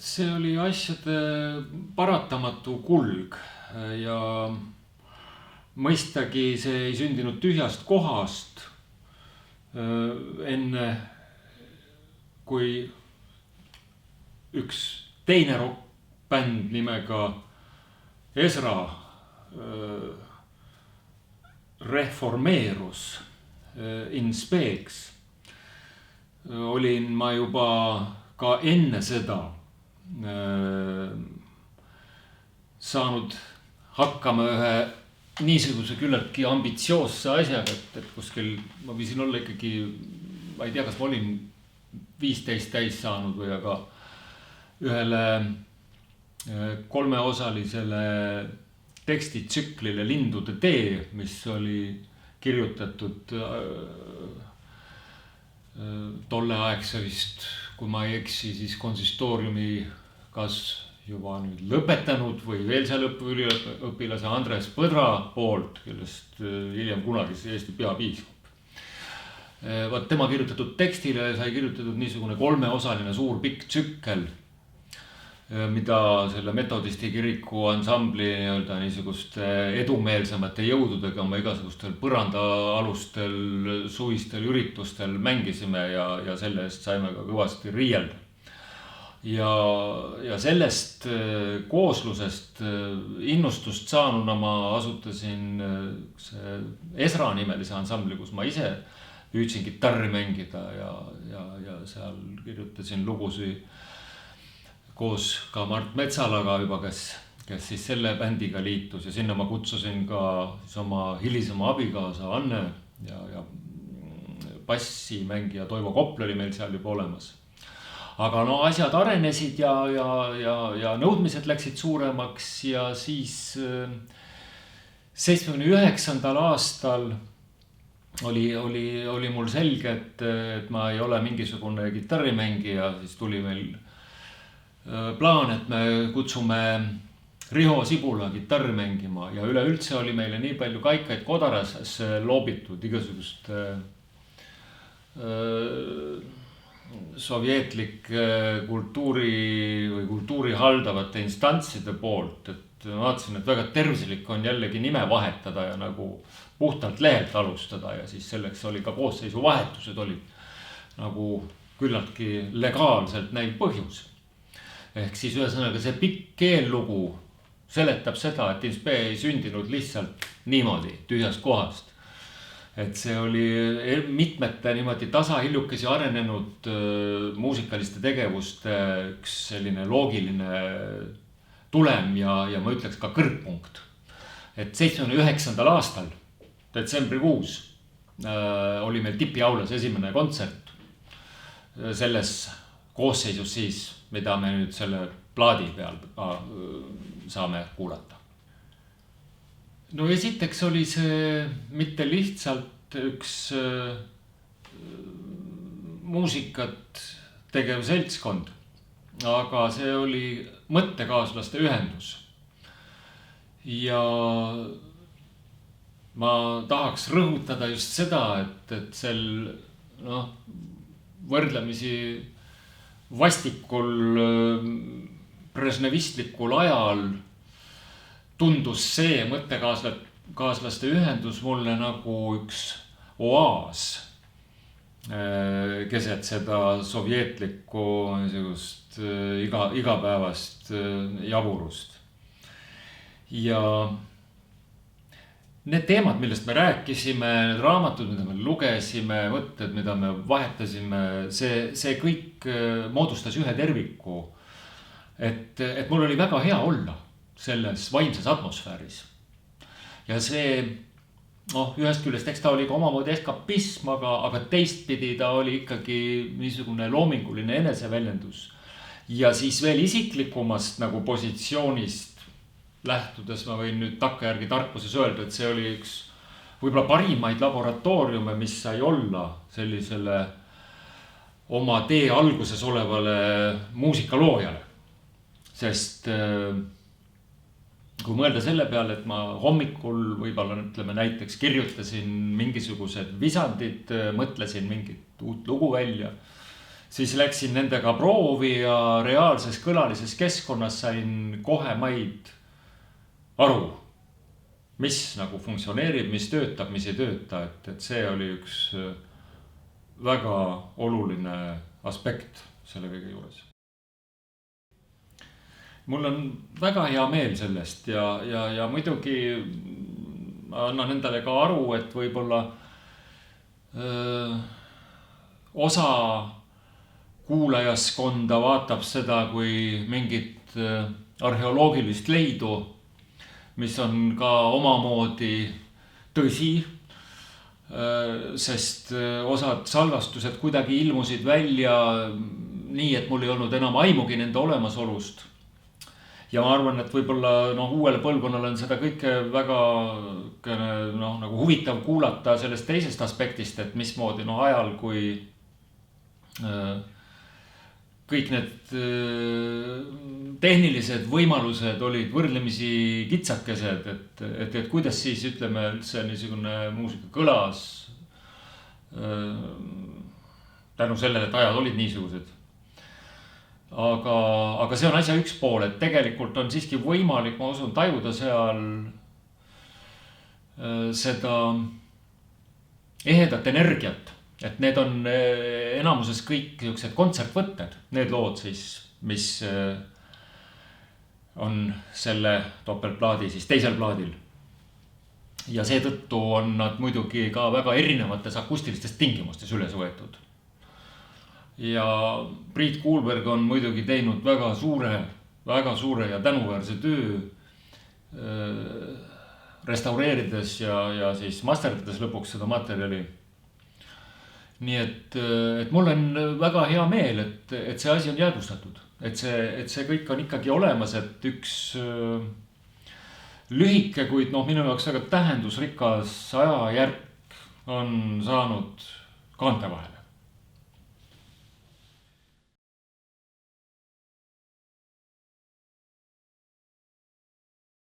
see oli asjade paratamatu kulg ja mõistagi see ei sündinud tühjast kohast. Enne kui üks teine rockbänd nimega Ezra reformeerus in specs, olin ma juba ka enne seda saanud hakkama ühe niisuguse küllaltki ambitioosse asjaga, et kuskil ma võisin olla ikkagi, ma ei tea, kas ma olin 15 täis saanud või aga ühele 3-osalisele tekstitsüklile Lindude tee, mis oli kirjutatud tolleaegse vist, kui ma ei eksi, siis konsistooriumi kas juba nüüd lõpetanud või veel seal õpilase Andres Põdra poolt, kellest hiljem kunagi Eesti peapiiskop. Vaat tema kirjutatud tekstile sai kirjutatud niisugune 3-osaline suur pikk tsükkel, mida selle metodisti kiriku ansambli nii-öelda niisuguste edumeelsemate jõududega oma igasugustel põrandaalustel suvistel üritustel mängisime ja selle eest saime ka kõvasti riielda. Ja sellest kooslusest innustust saanuna ma asutasin Ezra nimelise ansambli, kus ma ise püüdsin kitarri mängida ja seal kirjutasin lugusi koos ka Mart Metsalaga juba, kes siis selle bändiga liitus ja sinna ma kutsusin ka siis oma hilisema abikaasa Anne ja bassimängija Toivo Koppl oli meil seal juba olemas. Aga no asjad arenesid ja nõudmised läksid suuremaks ja siis 79. aastal oli mul selge, et ma ei ole mingisugune kitarrimängija, siis tuli meil plaan, et me kutsume Riho Sibula kitarri mängima ja üleüldse oli meile nii palju kaikaid kodarasse loobitud igasugust sovjetlik kultuuri haldavate instantside poolt, et vaatasin, et väga tervislik on jällegi nime vahetada ja nagu puhtalt lehelt alustada ja siis selleks oli ka koosseisu vahetused olid nagu küllaltki legaalselt näiv põhjus. Ehk siis ühesõnaga see pikk keellugu seletab seda, et Inspe ei sündinud lihtsalt niimoodi tühjast kohast. Et see oli mitmete niimoodi tasahillukesi arenenud muusikaliste tegevuste üks selline loogiline tulem ja ma ütleks ka kõrgpunkt. Et 79. aastal, detsembrikuus, oli meil Tipi aulas esimene kontsert selles koosseisus siis, mida me nüüd selle plaadi peal saame kuulata. No esiteks oli see mitte lihtsalt üks muusikat tegev seltskond, aga see oli mõttekaaslaste ühendus. Ja ma tahaks rõhutada just seda, et sel võrdlemisi vastikul brežnevistlikul ajal tundus see mõttekaaslaste ühendus mulle nagu üks oaas keset seda sovjetlikku igapäevast jaburust. Ja need teemad, millest me rääkisime, need raamatud, mida me lugesime, mõtted, mida me vahetasime, see kõik moodustas ühe terviku. Et mul oli väga hea olla selles vaimses atmosfääris. Ja see, ühest küljest, eks ta oli ka omamoodi eskapism, aga teistpidi ta oli ikkagi niisugune loominguline eneseväljendus. Ja siis veel isiklikumast nagu positsioonist lähtudes ma võin nüüd takkajärgi tarkuses öelda, et see oli üks võib-olla parimaid laboratooriume, mis sai olla sellisele oma tee alguses olevale muusikaloojale. Sest kui mõelda selle peale, et ma hommikul võib-olla ütleme näiteks kirjutasin mingisugused visandid, mõtlesin mingit uut lugu välja, siis läksin nendega proovi ja reaalses kõlalises keskkonnas sain kohe maid aru, mis nagu funktsioneerib, mis töötab, mis ei tööta, et see oli üks väga oluline aspekt selle kõige juures. Mul on väga hea meel sellest ja muidugi annan endale ka aru, et võib-olla osa kuulajaskonda vaatab seda kui mingit arheoloogilist leidu, mis on ka omamoodi tõsi, sest osad salvastused kuidagi ilmusid välja nii, et mul ei olnud enam aimugi nende olemasolust. Ja ma arvan, et võib-olla uuele põlvkonnale on seda kõike väga nagu huvitav kuulata sellest teisest aspektist, et mismoodi ajal, kui kõik need tehnilised võimalused olid võrdlemisi kitsakesed, et kuidas siis ütleme üldse niisugune muusika kõlas tänu sellele, et ajad olid niisugused. Aga see on asja üks pool, et tegelikult on siiski võimalik, ma usun, tajuda seal seda ehedat energiat. Et need on enamuses kõik niisugused kontsertvõtted, need lood siis, mis on selle topeltplaadi siis teisel plaadil. Ja seetõttu on nad muidugi ka väga erinevates akustilistest tingimustes üles võetud. Ja Priit Kuulberg on muidugi teinud väga suure ja tänuväärse töö restaureerides ja siis masterdades lõpuks seda materjali. Nii et mul on väga hea meel, et see asi on jäädvustatud, et see kõik on ikkagi olemas, et üks lühike, kuid minu jaoks väga tähendusrikas ajajärk on saanud kaante vahele.